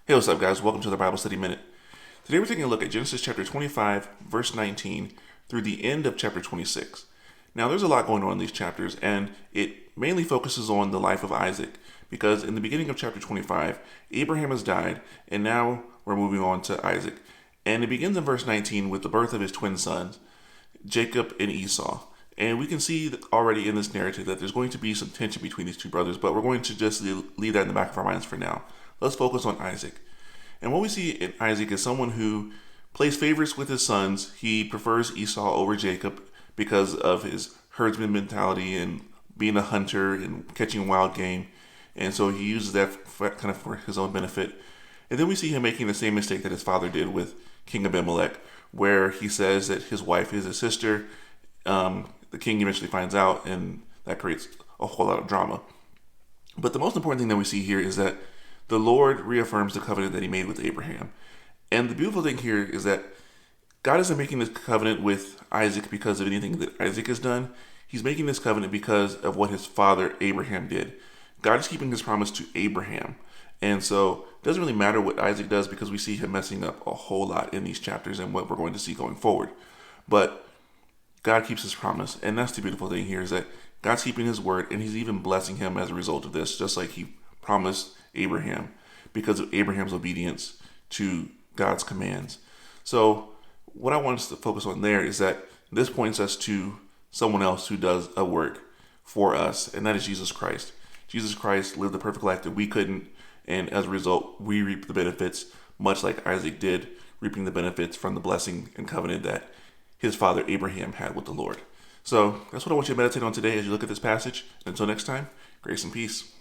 Hey, what's up, guys? Welcome to the Bible Study Minute. Today we're taking a look at Genesis chapter 25, verse 19, through the end of chapter 26. Now, there's a lot going on in these chapters, and it mainly focuses on the life of Isaac, because in the beginning of chapter 25, Abraham has died, and now we're moving on to Isaac. And it begins in verse 19 with the birth of his twin sons, Jacob and Esau. And we can see already in this narrative that there's going to be some tension between these two brothers, but we're going to just leave that in the back of our minds for now. Let's focus on Isaac. And what we see in Isaac is someone who plays favorites with his sons. He prefers Esau over Jacob because of his herdsman mentality and being a hunter and catching wild game. And so he uses that for his own benefit. And then we see him making the same mistake that his father did with King Abimelech, where he says that his wife is his sister. The king eventually finds out, and that creates a whole lot of drama. But the most important thing that we see here is that the Lord reaffirms the covenant that he made with Abraham. And the beautiful thing here is that God isn't making this covenant with Isaac because of anything that Isaac has done. He's making this covenant because of what his father Abraham did. God is keeping his promise to Abraham. And so it doesn't really matter what Isaac does because we see him messing up a whole lot in these chapters and what we're going to see going forward. But God keeps his promise. And that's the beautiful thing here is that God's keeping his word, and he's even blessing him as a result of this, just like he promised Abraham because of Abraham's obedience to God's commands. So what I want us to focus on there is that this points us to someone else who does a work for us, and that is Jesus Christ. Jesus Christ lived the perfect life that we couldn't, and as a result, we reap the benefits, much like Isaac did, reaping the benefits from the blessing and covenant that his father Abraham had with the Lord. So that's what I want you to meditate on today as you look at this passage. Until next time, grace and peace.